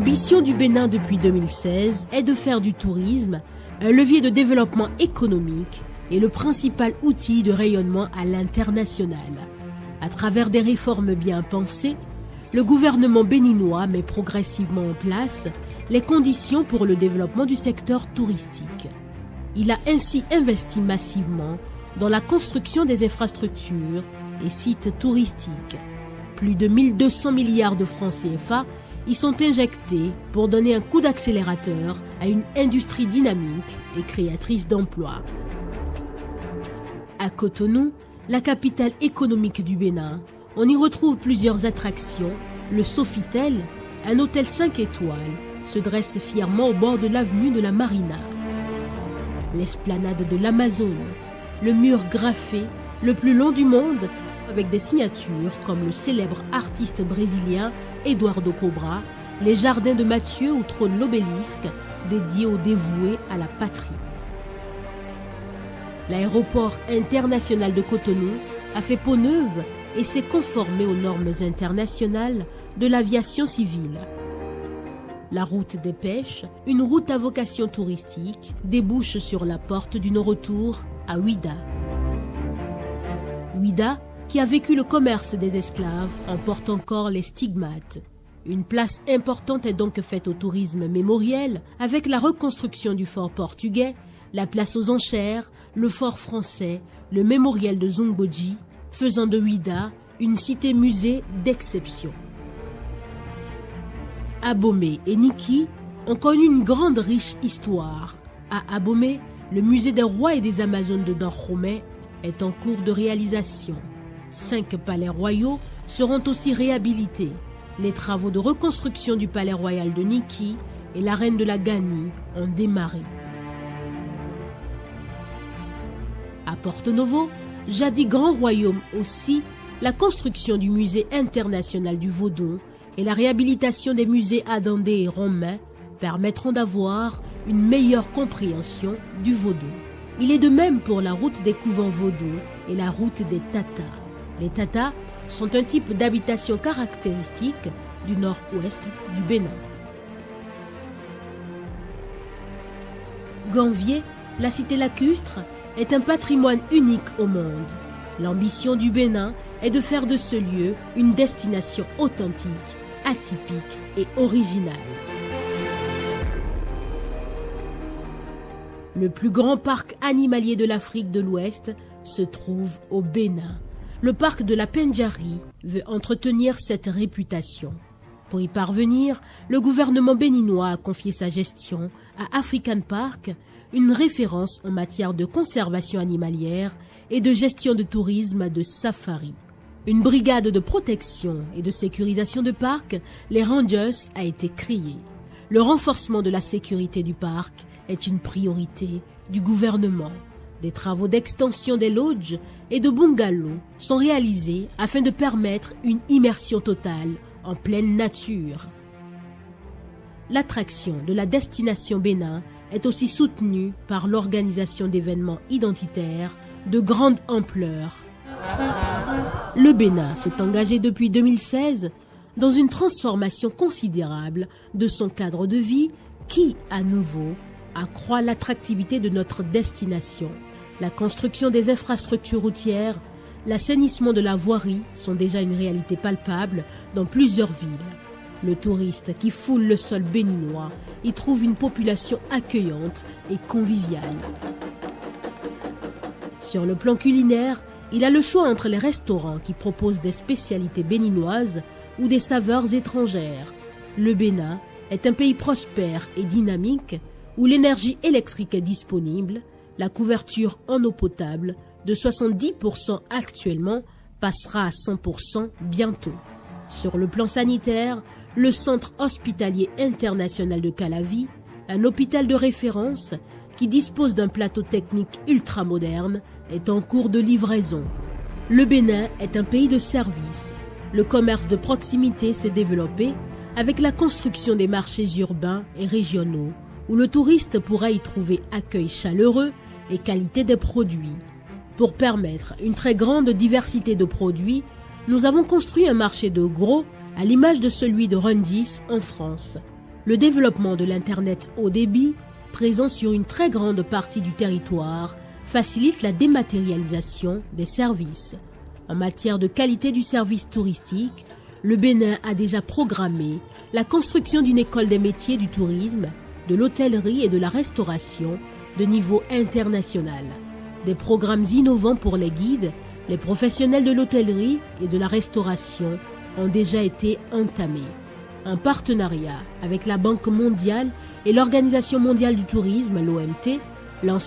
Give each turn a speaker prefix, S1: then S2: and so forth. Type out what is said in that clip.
S1: L'ambition du Bénin depuis 2016 est de faire du tourisme un levier de développement économique et le principal outil de rayonnement à l'international. À travers des réformes bien pensées, le gouvernement béninois met progressivement en place les conditions pour le développement du secteur touristique. Il a ainsi investi massivement dans la construction des infrastructures et sites touristiques. Plus de 1200 milliards de francs CFA y sont injectés pour donner un coup d'accélérateur à une industrie dynamique et créatrice d'emplois. À Cotonou, la capitale économique du Bénin, on y retrouve plusieurs attractions. Le Sofitel, un hôtel 5 étoiles, se dresse fièrement au bord de l'avenue de la Marina. L'esplanade de l'Amazone, le mur graffé, le plus long du monde, avec des signatures comme le célèbre artiste brésilien Eduardo Cobra, les jardins de Mathieu où trône l'obélisque dédié aux dévoués à la patrie. L'aéroport international de Cotonou a fait peau neuve et s'est conformé aux normes internationales de l'aviation civile. La route des pêches, une route à vocation touristique, débouche sur la porte du non-retour à Ouida. Ouida, qui a vécu le commerce des esclaves, en porte encore les stigmates. Une place importante est donc faite au tourisme mémoriel avec la reconstruction du fort portugais, la place aux enchères, le fort français, le mémorial de Zongboji, faisant de Ouida une cité-musée d'exception. Abomey et Niki ont connu une grande riche histoire. À Abomey, le musée des rois et des Amazones de Dahomey est en cours de réalisation. 5 palais royaux seront aussi réhabilités. Les travaux de reconstruction du palais royal de Niki et la reine de la Ganie ont démarré. À Porto-Novo, jadis grand royaume aussi, la construction du musée international du Vodou et la réhabilitation des musées Adandé et Romain permettront d'avoir une meilleure compréhension du Vodou. Il est de même pour la route des couvents Vodou et la route des Tatas. Les Tatas sont un type d'habitation caractéristique du nord-ouest du Bénin. Ganvier, la cité lacustre, est un patrimoine unique au monde. L'ambition du Bénin est de faire de ce lieu une destination authentique, atypique et originale. Le plus grand parc animalier de l'Afrique de l'Ouest se trouve au Bénin. Le parc de la Pendjari veut entretenir cette réputation. Pour y parvenir, le gouvernement béninois a confié sa gestion à African Park, une référence en matière de conservation animalière et de gestion de tourisme de safari. Une brigade de protection et de sécurisation de parc, les Rangers, a été créée. Le renforcement de la sécurité du parc est une priorité du gouvernement. Des travaux d'extension des lodges et de bungalows sont réalisés afin de permettre une immersion totale en pleine nature. L'attraction de la destination Bénin est aussi soutenue par l'organisation d'événements identitaires de grande ampleur. Le Bénin s'est engagé depuis 2016 dans une transformation considérable de son cadre de vie qui, à nouveau, accroît l'attractivité de notre destination. La construction des infrastructures routières, l'assainissement de la voirie sont déjà une réalité palpable dans plusieurs villes. Le touriste qui foule le sol béninois y trouve une population accueillante et conviviale. Sur le plan culinaire, il a le choix entre les restaurants qui proposent des spécialités béninoises ou des saveurs étrangères. Le Bénin est un pays prospère et dynamique où l'énergie électrique est disponible. La couverture en eau potable de 70% actuellement passera à 100% bientôt. Sur le plan sanitaire, le centre hospitalier international de Calavi, un hôpital de référence qui dispose d'un plateau technique ultramoderne, est en cours de livraison. Le Bénin est un pays de services. Le commerce de proximité s'est développé avec la construction des marchés urbains et régionaux, où le touriste pourra y trouver accueil chaleureux et qualité des produits. Pour permettre une très grande diversité de produits, nous avons construit un marché de gros à l'image de celui de Rungis en France. Le développement de l'Internet haut débit, présent sur une très grande partie du territoire, facilite la dématérialisation des services. En matière de qualité du service touristique, le Bénin a déjà programmé la construction d'une école des métiers du tourisme, de l'hôtellerie et de la restauration de niveau international. Des programmes innovants pour les guides, les professionnels de l'hôtellerie et de la restauration ont déjà été entamés. En partenariat avec la Banque mondiale et l'Organisation mondiale du tourisme, l'OMT, l'ensemble